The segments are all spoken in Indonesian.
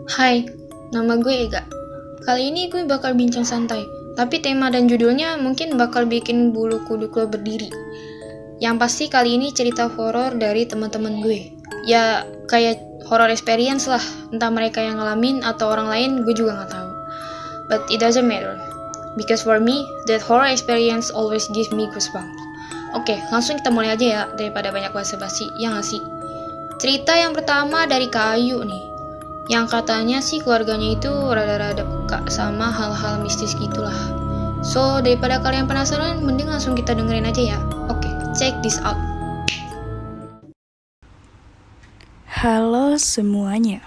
Hai, nama gue Ega. Kali ini gue bakal bincang santai, tapi tema dan judulnya mungkin bakal bikin bulu kuduk lo berdiri. Yang pasti kali ini cerita horor dari teman-teman gue. Ya, kayak horror experience lah, entah mereka yang ngalamin atau orang lain, gue juga nggak tahu. But it doesn't matter, because for me, that horror experience always gives me goosebumps. Oke, langsung kita mulai aja ya, daripada banyak basa-basi, ya nggak sih? Cerita yang pertama dari Kak Ayu nih. Yang katanya sih keluarganya itu rada-rada peka sama hal-hal mistis gitulah. So, daripada kalian penasaran, mending langsung kita dengerin aja ya. Oke, check this out. Halo semuanya.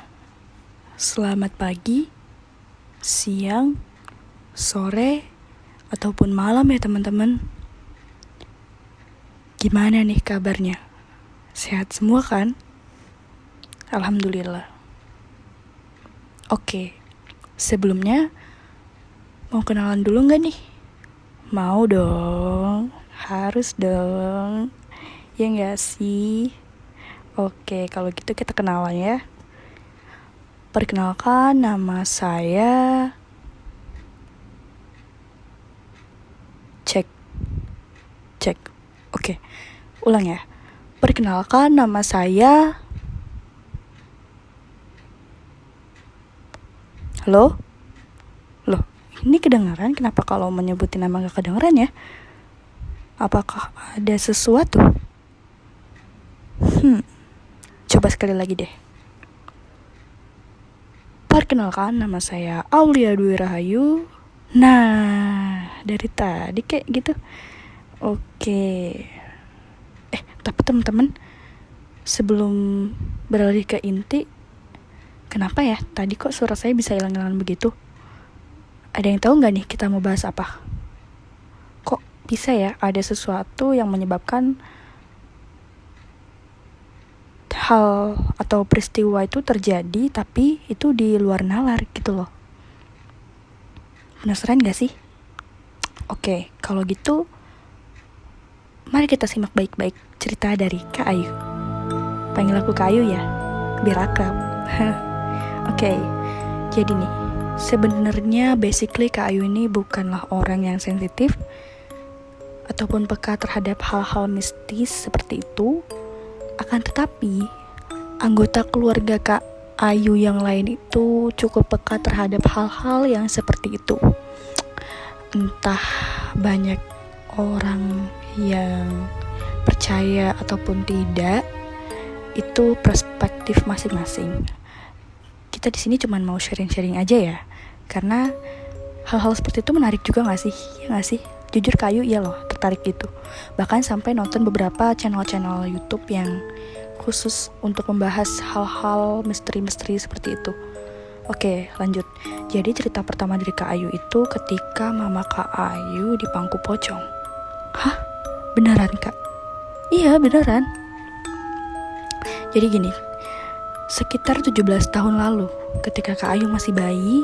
Selamat pagi, siang, sore, ataupun malam ya teman-teman. Gimana nih kabarnya? Sehat semua kan? Alhamdulillah. Oke, sebelumnya mau kenalan dulu gak nih? Mau dong, harus dong. Ya gak sih? Oke, kalau gitu kita kenalan ya. Perkenalkan, nama saya Cek. Oke, ulang ya. Perkenalkan, nama saya Halo? Loh, ini kedengaran? Kenapa kalau menyebutin nama gak kedengaran ya? Apakah ada sesuatu? Coba sekali lagi deh. Perkenalkan, nama saya Aulia Dwi Rahayu. Nah, dari tadi kayak gitu. Oke. Tapi teman-teman, sebelum beralih ke inti, kenapa ya tadi kok suara saya bisa hilang-hilangan begitu? Ada yang tahu nggak nih kita mau bahas apa? Kok bisa ya ada sesuatu yang menyebabkan hal atau peristiwa itu terjadi tapi itu di luar nalar gitu loh. Penasaran gak sih? Oke, kalau gitu mari kita simak baik-baik cerita dari Kak Ayu. Panggil aku Kak Ayu ya, biar akrab. Oke, jadi nih, sebenarnya basically Kak Ayu ini bukanlah orang yang sensitif ataupun peka terhadap hal-hal mistis seperti itu. Akan tetapi, anggota keluarga Kak Ayu yang lain itu cukup peka terhadap hal-hal yang seperti itu. Entah banyak orang yang percaya ataupun tidak, itu perspektif masing-masing. Kita di sini cuma mau sharing-sharing aja ya, karena hal-hal seperti itu menarik juga nggak sih? Ya nggak sih? Jujur Kayu iya loh, tertarik gitu. Bahkan sampai nonton beberapa channel-channel YouTube yang khusus untuk membahas hal-hal misteri-misteri seperti itu. Oke, lanjut. Jadi cerita pertama dari Kak Ayu itu ketika mama Kak Ayu di pangku pocong. Hah? Beneran Kak? Iya beneran. Jadi gini, sekitar 17 tahun lalu, ketika Kak Ayu masih bayi,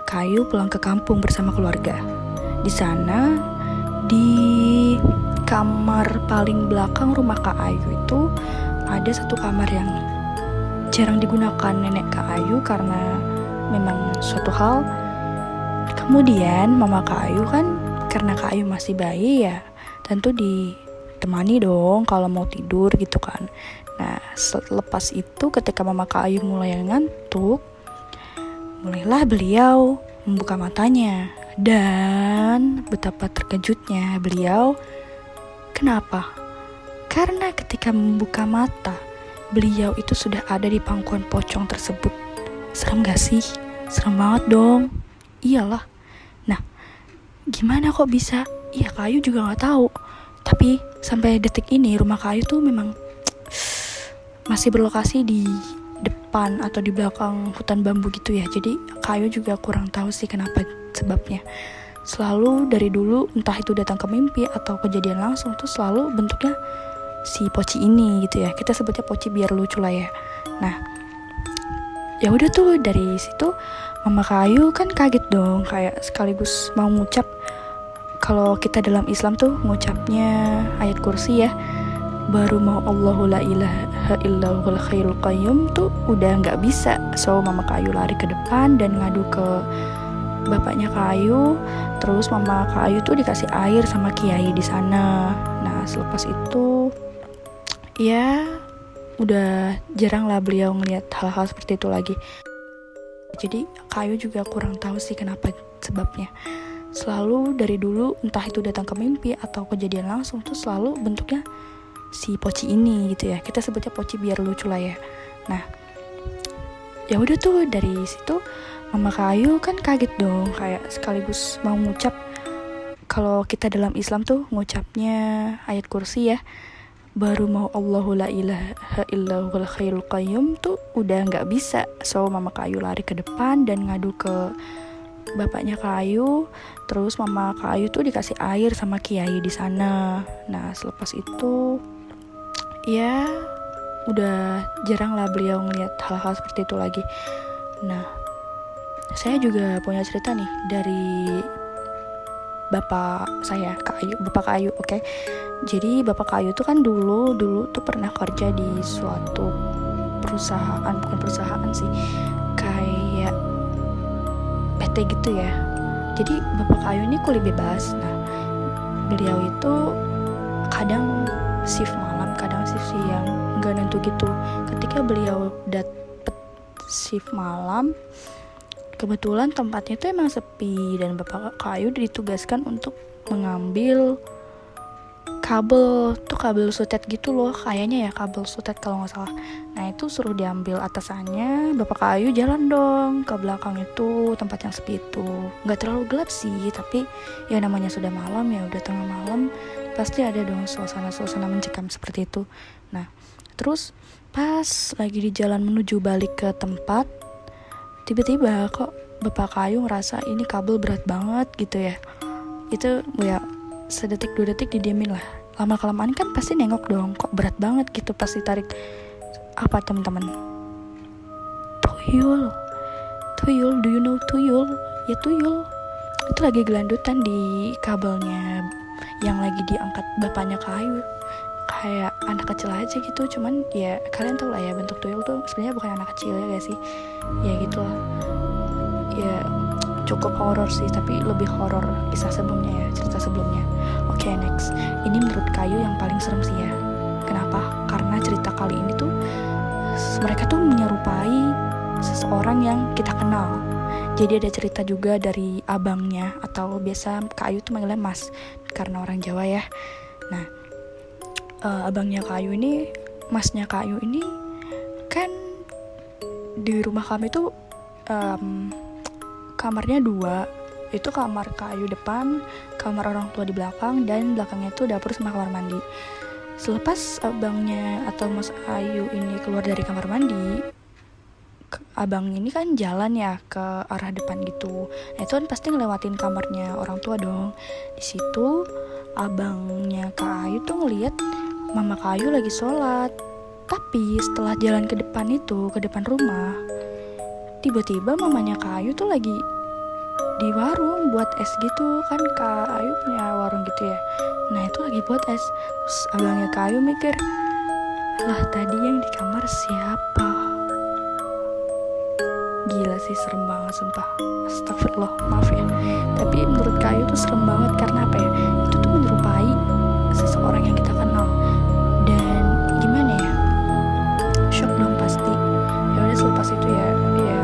Kak Ayu pulang ke kampung bersama keluarga. Di sana, di kamar paling belakang rumah Kak Ayu itu ada satu kamar yang jarang digunakan nenek Kak Ayu karena memang suatu hal. Kemudian mama Kak Ayu kan, karena Kak Ayu masih bayi ya, tentu ditemani dong kalau mau tidur gitu kan. Nah, selepas itu ketika mama Kak Ayu mulai ngantuk, mulailah beliau membuka matanya. Dan betapa terkejutnya beliau. Kenapa? Karena ketika membuka mata, beliau itu sudah ada di pangkuan pocong tersebut. Serem gak sih? Serem banget dong. Iyalah. Nah, gimana kok bisa? Iya, Kak Ayu juga gak tahu. Tapi sampai detik ini rumah Kak Ayu tuh memang masih berlokasi di depan atau di belakang hutan bambu gitu ya. Jadi Kak Ayu juga kurang tahu sih kenapa sebabnya. Selalu dari dulu, entah itu datang ke mimpi atau kejadian langsung, tuh selalu bentuknya si Poci ini gitu ya. Kita sebutnya Poci biar lucu lah ya. Nah, ya udah tuh dari situ mama Kak Ayu kan kaget dong, kayak sekaligus mau ngucap. Kalau kita dalam Islam tuh ngucapnya ayat kursi ya. baru mau Allahu la ilaha illallahul hayyul qayyum tuh udah nggak bisa. So Mama Kak Ayu lari ke depan dan ngadu ke bapaknya Kak Ayu. Terus Mama Kak Ayu tuh dikasih air sama kiai di sana. Nah selepas itu ya udah jarang lah beliau ngelihat hal-hal seperti itu lagi. Jadi Kak Ayu juga kurang tahu sih kenapa sebabnya. Selalu dari dulu entah itu datang ke mimpi atau kejadian langsung tuh selalu bentuknya si Poci ini gitu ya. Kita sebutnya Poci biar lucu lah ya. Nah ya udah tuh dari situ Mama Kak Ayu kan kaget dong, kayak sekaligus mau ngucap. Kalau kita dalam Islam tuh ngucapnya ayat kursi ya, baru mau Allahu la ilaha illallahul hayyul qayyum tuh udah nggak bisa. So Mama Kak Ayu lari ke depan dan ngadu ke bapaknya Kak Ayu. Terus Mama Kak Ayu tuh dikasih air sama kiai di sana. Nah selepas itu ya udah jarang lah beliau ngelihat hal-hal seperti itu lagi. Nah saya juga punya cerita nih dari bapak saya, bapak Kak Ayu, oke. Jadi bapak Kak Ayu tuh kan dulu tuh pernah kerja di suatu perusahaan, bukan perusahaan sih, kayak PT gitu ya. Jadi bapak Kak Ayu ini kuliah bebas. Nah beliau itu kadang shift malam, kadang shift siang, nggak nentu gitu. Ketika beliau dapet shift malam, kebetulan tempatnya itu emang sepi dan bapak Kak Ayu ditugaskan untuk mengambil kabel sutet gitu loh, kayaknya ya kabel sutet kalau nggak salah. Nah itu suruh diambil atasannya, bapak Kak Ayu jalan dong ke belakang itu tempat yang sepi itu. Nggak terlalu gelap sih, tapi ya namanya sudah malam ya, udah tengah malam, pasti ada dong suasana mencekam seperti itu. Nah terus pas lagi di jalan menuju balik ke tempat, tiba-tiba kok bapak Kak Ayu ngerasa ini kabel berat banget gitu ya. Itu ya sedetik 2 detik didiemin lah. Lama-kelamaan kan pasti nengok dong, kok berat banget gitu pas ditarik. Apa teman-teman? Tuyul, do you know tuyul? Ya tuyul. Itu lagi gelandutan di kabelnya yang lagi diangkat bapaknya Kak Ayu. Kayak anak kecil aja gitu, cuman ya kalian tau lah ya bentuk tuyul tuh sebenarnya bukan anak kecil ya gak sih? Ya gitu lah. Ya cukup horor sih, tapi lebih horor kisah sebelumnya ya, cerita sebelumnya. Oke, next. Ini menurut Kak Ayu yang paling serem sih ya. Kenapa? Karena cerita kali ini tuh mereka tuh menyerupai seseorang yang kita kenal. Jadi ada cerita juga dari abangnya, atau biasa Kak Ayu tuh manggilnya Mas karena orang Jawa ya. Nah abangnya Kak Ayu ini, masnya Kak Ayu ini kan di rumah kami tuh kamarnya 2. Itu kamar Kak Ayu depan, kamar orang tua di belakang, dan belakangnya itu dapur sama kamar mandi. Selepas abangnya atau Mas Ayu ini keluar dari kamar mandi, abang ini kan jalan ya ke arah depan gitu. Nah itu kan pasti ngelewatin kamarnya orang tua dong. Di situ abangnya Kak Ayu tuh ngeliat Mama Kak Ayu lagi sholat. Tapi setelah jalan ke depan itu, ke depan rumah, tiba-tiba mamanya Kak Ayu tuh lagi di warung buat es gitu. Kan Kak Ayu punya warung gitu ya. Nah itu lagi buat es. Terus abangnya Kak Ayu mikir, lah tadi yang di kamar siapa? Gila sih, serem banget sumpah. Astagfirullah, maaf ya. Tapi menurut Kak Ayu tuh serem banget. Karena apa ya, itu tuh menyerupai seseorang yang kita kenal. Dan gimana ya, shock dong pasti. Ya udah selepas itu ya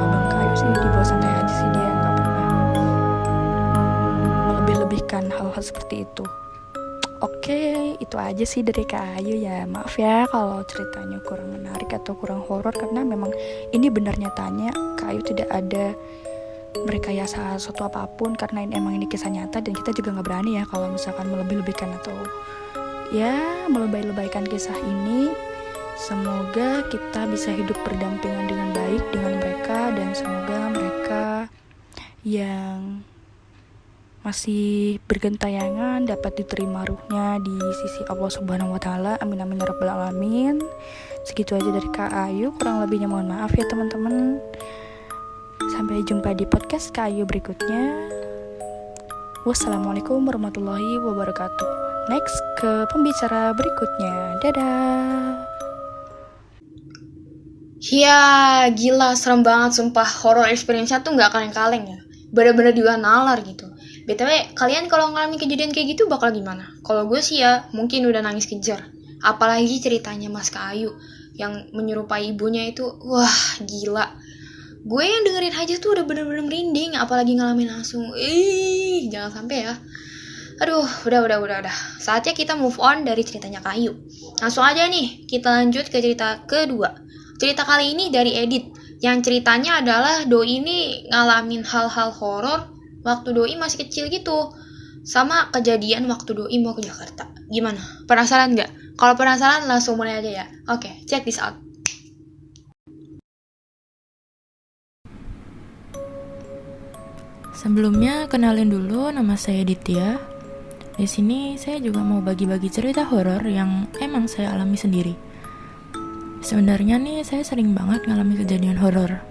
abang Kak Ayu sih dibawa santai aja sih, dia nggak pernah melebih-lebihkan hal-hal seperti itu. Oke, itu aja sih dari Kak Ayu ya. Maaf ya kalau ceritanya kurang menarik atau kurang horor, karena memang ini benar nyatanya Kak Ayu tidak ada merekayasa sesuatu apapun, karena emang ini kisah nyata dan kita juga nggak berani ya kalau misalkan melebih-lebihkan atau ya melebay-lebaykan kisah ini. Semoga kita bisa hidup berdampingan dengan baik dengan mereka, dan semoga mereka yang masih bergentayangan dapat diterima ruhnya di sisi Allah Subhanahu wa taala. Amin amin ya rabbal alamin. Segitu aja dari Kak Ayu, kurang lebihnya mohon maaf ya teman-teman. Sampai jumpa di podcast Kak Ayu berikutnya. Wassalamualaikum warahmatullahi wabarakatuh. Next ke pembicara berikutnya. Dadah. Ya, gila, serem banget sumpah. Horror experience-nya tuh nggak kaleng-kaleng ya. Bener-bener juga nalar gitu. BTW, kalian kalau ngalamin kejadian kayak gitu bakal gimana? Kalau gue sih ya, mungkin udah nangis kejar. Apalagi ceritanya Mas Kayu yang menyerupai ibunya itu, wah gila. Gue yang dengerin aja tuh udah bener-bener merinding, apalagi ngalamin langsung. Jangan sampai ya. Aduh, udah. Saatnya kita move on dari ceritanya Kayu. Langsung aja nih, kita lanjut ke cerita kedua. Cerita kali ini dari Edit, yang ceritanya adalah Doi ini ngalamin hal-hal horor waktu Doi masih kecil gitu. Sama kejadian waktu Doi mau ke Jakarta. Gimana? Penasaran nggak? Kalau penasaran langsung mulai aja ya. Oke, check this out. Sebelumnya kenalin dulu, nama saya Ditya. Di sini saya juga mau bagi-bagi cerita horor yang emang saya alami sendiri. Sebenarnya nih saya sering banget ngalami kejadian horor.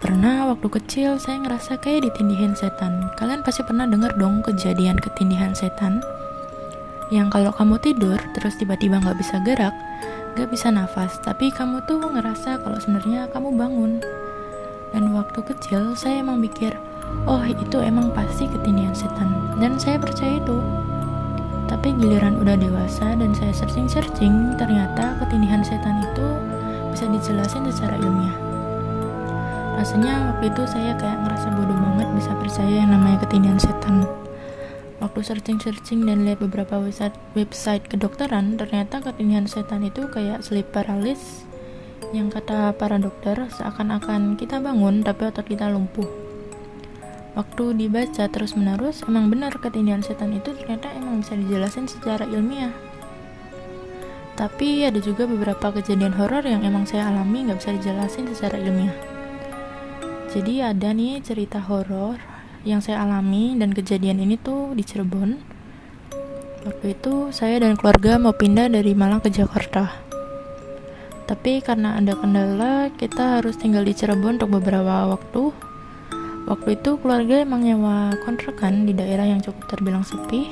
Pernah waktu kecil saya ngerasa kayak ditindihin setan. Kalian pasti pernah denger dong kejadian ketindihan setan? Yang kalau kamu tidur terus tiba-tiba gak bisa gerak, gak bisa nafas, tapi kamu tuh ngerasa kalau sebenarnya kamu bangun. Dan waktu kecil saya emang mikir, oh itu emang pasti ketindihan setan. Dan saya percaya itu. Tapi giliran udah dewasa dan saya searching, ternyata ketindihan setan itu bisa dijelasin secara ilmiah. Rasanya waktu itu saya kayak ngerasa bodoh banget bisa percaya yang namanya ketindihan setan. Waktu searching dan lihat beberapa website kedokteran, ternyata ketindihan setan itu kayak sleep paralysis, yang kata para dokter seakan-akan kita bangun tapi otot kita lumpuh. Waktu dibaca terus-menerus, emang benar ketindihan setan itu ternyata emang bisa dijelasin secara ilmiah. Tapi ada juga beberapa kejadian horor yang emang saya alami gak bisa dijelasin secara ilmiah. Jadi ada nih cerita horor yang saya alami dan kejadian ini tuh di Cirebon. Waktu itu saya dan keluarga mau pindah dari Malang ke Jakarta. Tapi karena ada kendala, kita harus tinggal di Cirebon untuk beberapa waktu. Waktu itu keluarga emang nyewa kontrakan di daerah yang cukup terbilang sepi.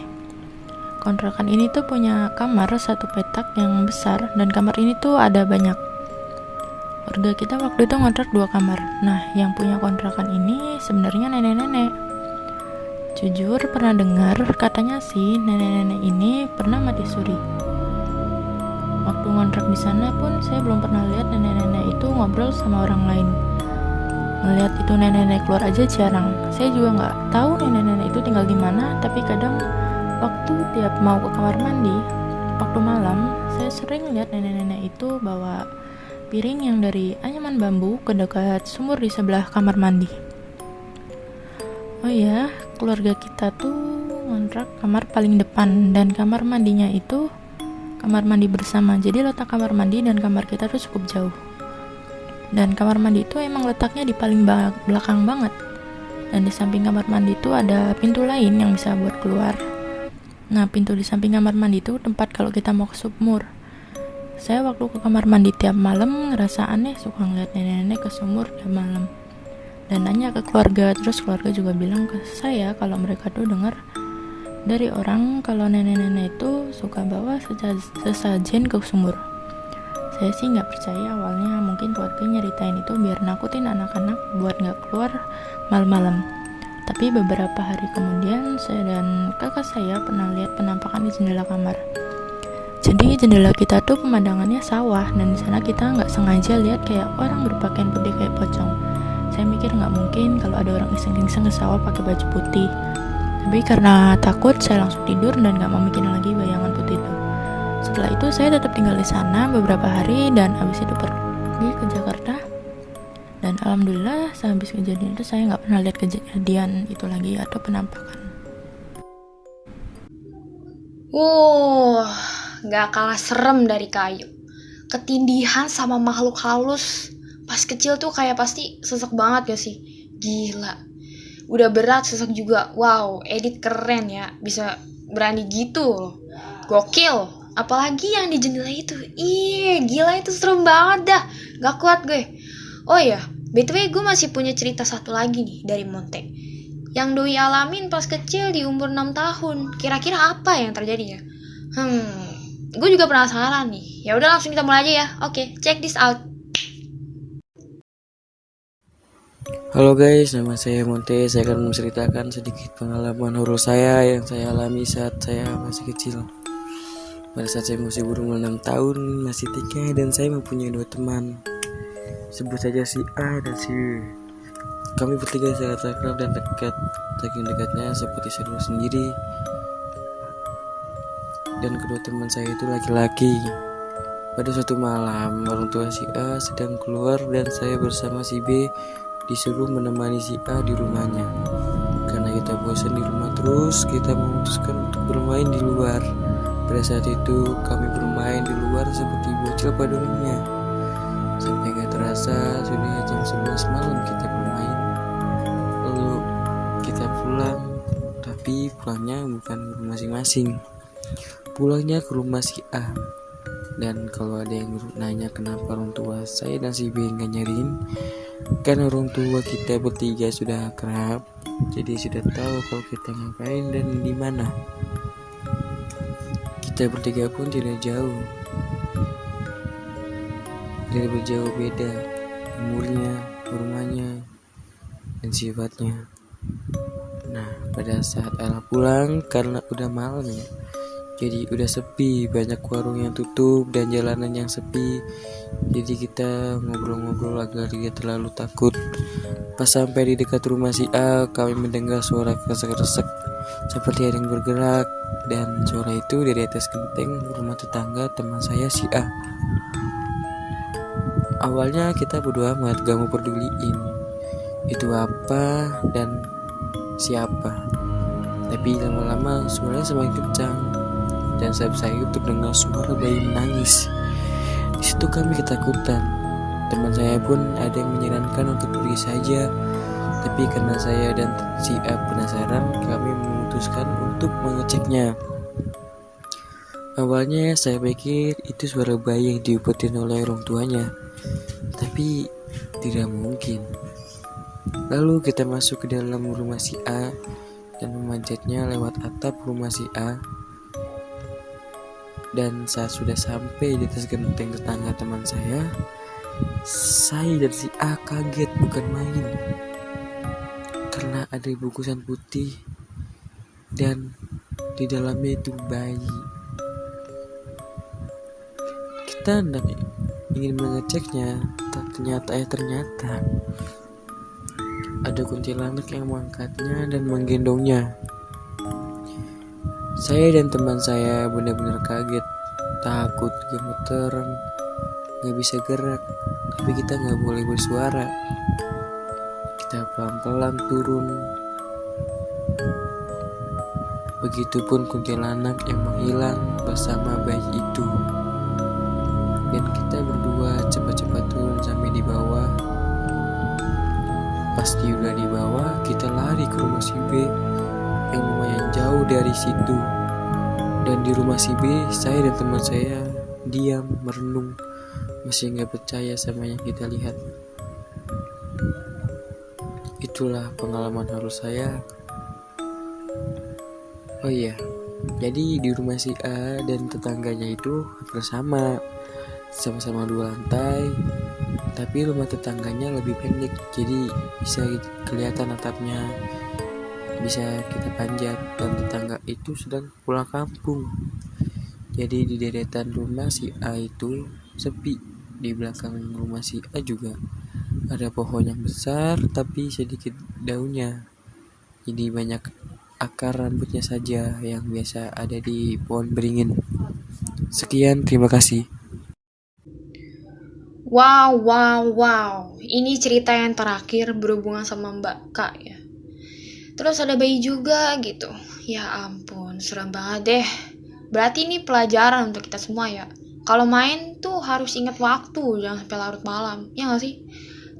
Kontrakan ini tuh punya kamar satu petak yang besar, dan kamar ini tuh ada banyak. Warga kita waktu itu ngontrak 2 kamar. Nah, yang punya kontrakan ini sebenarnya nenek-nenek. Jujur pernah dengar katanya sih nenek-nenek ini pernah mati suri. Waktu ngontrak di sana pun saya belum pernah lihat nenek-nenek itu ngobrol sama orang lain. Ngeliat itu nenek-nenek keluar aja jarang. Saya juga nggak tahu nenek-nenek itu tinggal di mana. Tapi kadang waktu tiap mau ke kamar mandi, waktu malam, saya sering lihat nenek-nenek itu bawa piring yang dari anyaman bambu ke dekat sumur di sebelah kamar mandi. Oh iya, keluarga kita tuh ngontrak kamar paling depan, dan kamar mandinya itu kamar mandi bersama. Jadi letak kamar mandi dan kamar kita tuh cukup jauh. Dan kamar mandi itu emang letaknya di paling belakang banget. Dan di samping kamar mandi itu ada pintu lain yang bisa buat keluar. Nah, pintu di samping kamar mandi itu tempat kalau kita mau ke sumur. Saya waktu ke kamar mandi tiap malam ngerasa aneh, suka ngeliat nenek-nenek ke sumur tiap malam. Dan nanya ke keluarga, terus keluarga juga bilang ke saya kalau mereka tuh dengar dari orang kalau nenek-nenek itu suka bawa sesajen ke sumur. Saya sih nggak percaya awalnya, mungkin keluarga nyeritain itu biar nakutin anak-anak buat nggak keluar malam-malam. Tapi beberapa hari kemudian saya dan kakak saya pernah lihat penampakan di jendela kamar. Jadi jendela kita tuh pemandangannya sawah, dan di sana kita nggak sengaja lihat kayak orang berpakaian putih kayak pocong. Saya mikir nggak mungkin kalau ada orang iseng-iseng ke sawah pakai baju putih. Tapi karena takut saya langsung tidur dan nggak mau mikirin lagi bayangan putih itu. Setelah itu saya tetap tinggal di sana beberapa hari dan habis itu pergi ke Jakarta. Dan alhamdulillah sehabis kejadian itu saya nggak pernah lihat kejadian itu lagi atau penampakan. Nggak kalah serem dari Kayu. Ketindihan sama makhluk halus pas kecil tuh kayak pasti sesek banget gak sih? Gila. Udah berat sesek juga. Wow, Edit keren ya, bisa berani gitu loh. Gokil. Apalagi yang di jendela itu. Gila itu serem banget dah. Gak kuat gue. Oh iya, BTW gue masih punya cerita satu lagi nih dari Monte. Yang Doi alamin pas kecil di umur 6 tahun. Kira-kira apa yang terjadi ya? Gue juga penasaran nih. Ya udah langsung kita mulai aja ya. Oke, check this out. Halo guys, nama saya Monte. Saya akan menceritakan sedikit pengalaman horor saya yang saya alami saat saya masih kecil. Pada saat saya masih berumur 6 tahun, masih 3 dan saya mempunyai 2 teman. Sebut saja si A dan si B. Kami bertiga sangat akrab dan dekat, saking dekatnya seperti saudara sendiri. Dan kedua teman saya itu laki-laki. Pada suatu malam, orang tua si A sedang keluar dan saya bersama si B disuruh menemani si A di rumahnya. Karena kita bosan di rumah terus, kita memutuskan untuk bermain di luar. Pada saat itu kami bermain di luar seperti bocil pada umumnya. Sampai gak terasa sudah jam 11 malam kita bermain. Lalu kita pulang, tapi pulangnya bukan ke rumah masing-masing. Pulangnya ke rumah si A. Dan kalau ada yang nanya kenapa orang tua saya dan si B gak nyariin, kan orang tua kita bertiga sudah akrab, jadi sudah tahu kalau kita ngapain dan di mana. Kita bertiga pun tidak jauh beda umurnya, rumahnya, dan sifatnya. Nah, pada saat Ella pulang karena udah malam ya, jadi udah sepi, banyak warung yang tutup dan jalanan yang sepi. Jadi kita ngobrol-ngobrol agar tidak terlalu takut. Pas sampai di dekat rumah si A, kami mendengar suara kresek-kresek seperti ada yang bergerak. Dan suara itu dari atas genteng rumah tetangga teman saya si A. Awalnya kita bodo amat, gak mau peduliin itu apa dan siapa. Tapi lama-lama suaranya semakin kencang dan saya terdengar suara bayi menangis. Di situ kami ketakutan. Teman saya pun ada yang menyarankan untuk pergi saja, tapi karena saya dan si A penasaran, kami memutuskan untuk mengeceknya. Awalnya saya pikir itu suara bayi yang diumpetin oleh orang tuanya, tapi tidak mungkin. Lalu kita masuk ke dalam rumah si A dan memanjatnya lewat atap rumah si A. Dan saat sudah sampai di atas genteng tetangga teman saya dan si A kaget bukan main. Karena ada bungkusan putih dan di dalamnya itu bayi. Kita ingin mengeceknya, ternyata ada kuntilanak yang mengangkatnya dan menggendongnya. Saya dan teman saya benar-benar kaget, takut, gemeteran, gak bisa gerak, tapi kita gak boleh bersuara. Kita pelan-pelan turun. Begitupun kuntilanak yang menghilang bersama bayi itu. Dan kita berdua cepat-cepat turun sampai di bawah. Pasti udah di bawah, kita lari ke rumah si B yang lumayan jauh dari situ. Dan di rumah si B, saya dan teman saya diam merenung, masih gak percaya sama yang kita lihat. Itulah pengalaman horor saya. Oh iya, jadi di rumah si A dan tetangganya itu bersama, sama-sama 2 lantai, tapi rumah tetangganya lebih pendek, jadi bisa kelihatan atapnya, bisa kita panjat. Dan tetangga itu sedang pulang kampung, jadi di deretan rumah si A itu sepi. Di belakang rumah si A juga ada pohon yang besar tapi sedikit daunnya, jadi banyak akar rambutnya saja yang biasa ada di pohon beringin. Sekian, terima kasih. Wow. Ini cerita yang terakhir berhubungan sama Mbak K ya. Terus ada bayi juga gitu. Ya ampun, serem banget deh. Berarti ini pelajaran untuk kita semua ya. Kalau main tuh harus ingat waktu, jangan sampai larut malam. Ya gak sih?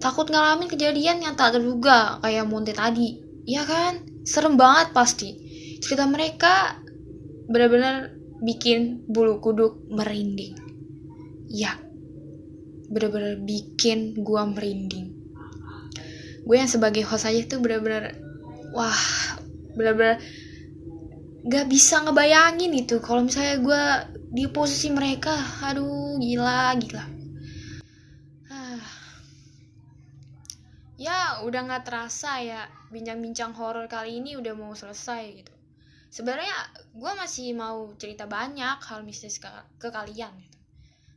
Takut ngalamin kejadian yang tak terduga kayak Monte tadi. Ya kan? Serem banget pasti. Cerita mereka benar-benar bikin bulu kuduk merinding. Ya, benar-benar bikin gua merinding. Gue yang sebagai host aja tuh benar-benar wah, benar-benar gak bisa ngebayangin itu kalau misalnya gue di posisi mereka. Aduh, gila. Ah. Ya, udah gak terasa ya, bincang-bincang horor kali ini udah mau selesai gitu. Sebenarnya gue masih mau cerita banyak hal mistis ke kalian gitu.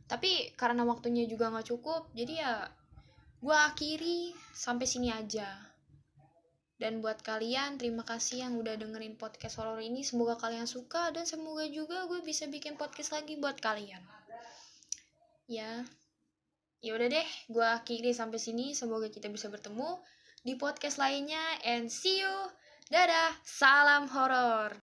Tapi karena waktunya juga gak cukup, jadi ya gue akhiri sampai sini aja. Dan buat kalian, terima kasih yang udah dengerin podcast horor ini. Semoga kalian suka dan semoga juga gue bisa bikin podcast lagi buat kalian. Ya udah deh, gue akhiri sampai sini. Semoga kita bisa bertemu di podcast lainnya. And see you. Dadah, salam horor.